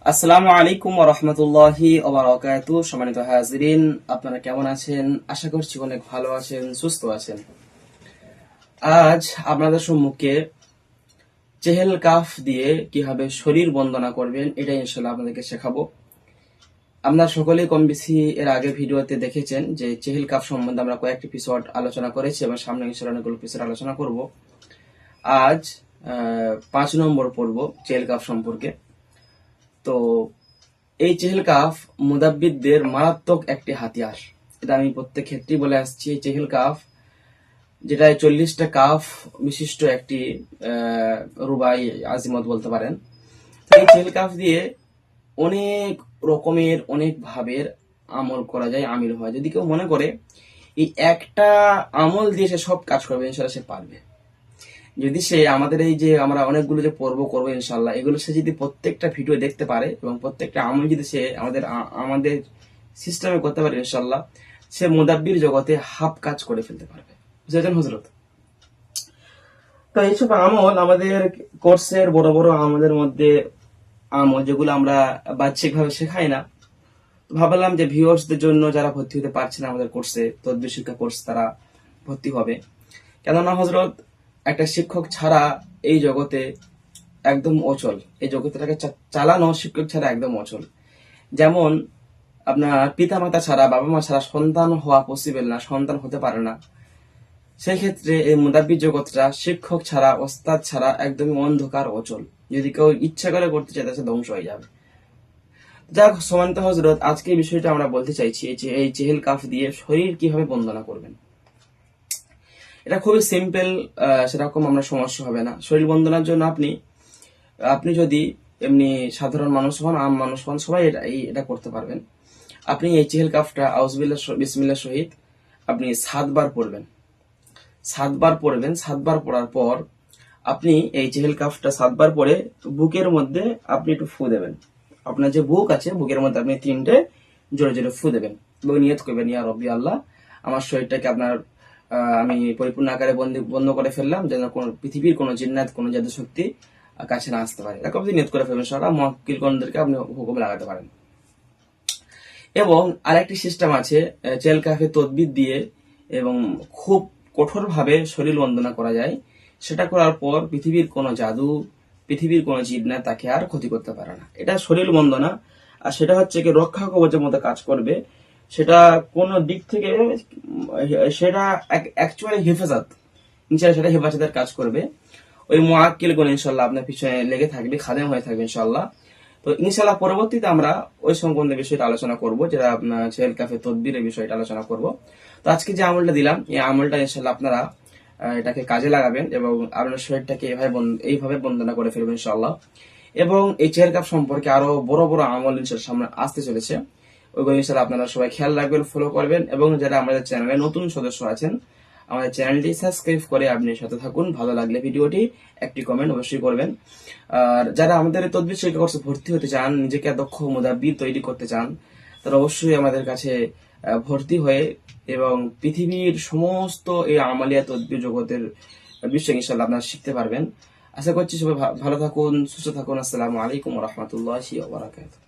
আসসালামু আলাইকুম ওয়া রাহমাতুল্লাহি ওয়া বারাকাতুহু। সম্মানিত হাজিরিন, আপনারা কেমন আছেন? আশা করছি অনেক ভালো আছেন, সুস্থ আছেন। আজ আপনাদের সম্মুখে চেহেল কাফ দিয়ে কিভাবে শরীর বন্দনা করবেন এটা ইনশাআল্লাহ আপনাদেরকে শেখাবো। আপনারা সকলেই কম বেশি এর আগে ভিডিওতে দেখেছেন যে চেহেল কাফ সম্বন্ধে আমরা কয়েকটি এপিসোড আলোচনা করেছি এবং সামনে ইনশাআল্লাহ অনেকগুলো এপিসোড আলোচনা করব। আজ 5 নম্বর পর্ব চেহেল কাফ সম্পর্কে। তো এই চেহেল কাফ মুদাব্বিরদের মারাত্মক একটি হাতিয়ার। এটা আমি প্রত্যেক ক্ষেত্রেই বলে আসছি। চেহেল কাফ যেটা 40টা কাফ বিশিষ্ট একটি রুবাই আজিমত বলতে পারেন। এই চেহেল কাফ দিয়ে অনেক রকমের অনেক ভাবের আমল করা যায়, আমিল হয়। যদি কেউ মনে করে এই একটা আমল দিয়ে সে সব কাজ করবে, ইনশাআল্লাহ সে পারবে। যদি সে আমাদের এই যে আমরা অনেকগুলো যে পর্ব করবো ইনশাল্লাহ, এগুলো সে যদি প্রত্যেকটা ভিডিও দেখতে পারে এবং প্রত্যেকটা আমল যদি সে আমাদের সিস্টেমে করতে পারে ইনশাল্লাহ, সে মুদাব্বির জগতে হাফ কাজ করে ফেলতে পারবে। বুঝেছেন হযরত? তো এইসব আমল আমাদের কোর্সের বড় বড় আমাদের মধ্যে আমল যেগুলো আমরা বাহ্যিক ভাবে শেখাই না, ভাবলাম যে ভিউয়ার্সদের জন্য যারা ভর্তি হতে পারছে না আমাদের কোর্সে, তদবির শিক্ষা কোর্স, তারা ভর্তি হবে। কেননা হযরত, একটা শিক্ষক ছাড়া এই জগতে একদম অচল। এই জগৎটাকে চালানো শিক্ষক ছাড়া একদম অচল। যেমন আপনার পিতা মাতা ছাড়া, বাবা মা ছাড়া সন্তান হওয়া পসিবল না, সন্তান হতে পারে না। সেই ক্ষেত্রে এই মুদাব্বির জগৎটা শিক্ষক ছাড়া, ওস্তাদ ছাড়া একদমই অন্ধকার, অচল। যদি কেউ ইচ্ছা করে করতে চায় তাহলে ধ্বংস হয়ে যাবে। যাক, সমান্ত হযরত, আজকে এই বিষয়টা আমরা বলতে চাইছি যে এই চেহেল কাফ দিয়ে শরীর কিভাবে বন্দনা করবেন। এটা খুবই সিম্পল, সেরকম আমরা সমস্যা হবে না। শরীর বন্দনার জন্য আপনি যদি এমনি সাধারণ মানুষ হন, আম মানুষ হন, সবাই এটা করতে পারবেন। আপনি এই চেহেল কাফটা আউযুবিল্লাহ বিসমিল্লাহ সহিত আপনি 7 বার পড়বেন। 7 বার পড়ার পর আপনি এই চেহেল কাফটা 7 বার পরে বুকের মধ্যে আপনি একটু ফু দেবেন। আপনার যে বুক আছে, বুকের মধ্যে আপনি 3টে জোরে জোরে ফু দেবেন এবং নিয়ত করবেন, ইয়া রব্বি আল্লাহ, আমার শরীরটাকে আমি পরিপূর্ণ আকারে বন্ধ করে ফেললাম, যেন পৃথিবীর কোনো জিন্নাত, কোনো জাদু শক্তি কাছে না আসতে পারে। এরকম যদি নিয়ত করে ফেলবেন, ইনশাআল্লাহ মুওয়াক্কিলগণদেরকে আপনি হুকুম লাগাতে পারেন। এবং আরেকটি সিস্টেম আছে চেহেল কাফে তদবির দিয়ে এবং খুব কঠোরভাবে শরীর বন্দনা করা যায়। সেটা করার পর পৃথিবীর কোনো জাদু, পৃথিবীর কোনো জিন্নাত তাকে আর ক্ষতি করতে পারে না। এটা শরীর বন্দনা। আর সেটা হচ্ছে কি রক্ষা কবচের মতো কাজ করবে। সেটা কোন দিক থেকে সেটা অ্যাকচুয়ালি হেফাজত, ইনশাআল্লাহ সেটা হেফাজতের কাজ করবে। ওই মুআক্কিলগণ ইনশাআল্লাহ আপনার পিছনে লেগে থাকবে, খাদেম হয়ে থাকবে ইনশাআল্লাহ। তো ইনশাআল্লাহ পরবর্তীতে আমরা ওই সংক্রান্ত বিষয়টা আলোচনা করব, যেটা আপনার চেহেল কাফে তদবিরের বিষয়টা আলোচনা করব। তো আজকে যে আমলটা দিলাম, এই আমলটা ইনশাআল্লাহ আপনারা এটাকে কাজে লাগাবেন এবং আপনার শরীরটাকে এইভাবে বন্দনা করে ফেলবেন ইনশাআল্লাহ। এবং এই চেহেল কাফ সম্পর্কে আরো বড় বড় আমল ইনশাআল্লাহ সামনে আসতে চলেছে। ওইগুলো ইনশাআল্লাহ আপনারা সবাই খেয়াল রাখবেন, ফলো করবেন এবং যারা আমাদের চ্যানেলে নতুন সদস্য আছেন, আমাদের চ্যানেলটি সাবস্ক্রাইব করে আপনি সাথে থাকুন। ভালো লাগলে ভিডিওটি একটি কমেন্ট অবশ্যই করবেন। আর যারা আমাদের তদবির শিক্ষা কোর্সে ভর্তি হতে চান, নিজেকে দক্ষ মুদাব্বির তৈরি করতে চান, তারা অবশ্যই আমাদের কাছে ভর্তি হয়ে এবং পৃথিবীর সমস্ত এই আমালিয়া তদবির জগতের বিষয় ইনশাআল্লাহ আপনারা শিখতে পারবেন। আশা করছি সবাই ভালো থাকুন, সুস্থ থাকুন। আসসালামু আলাইকুম ওয়া রাহমাতুল্লাহি ওয়া বারাকাতুহু।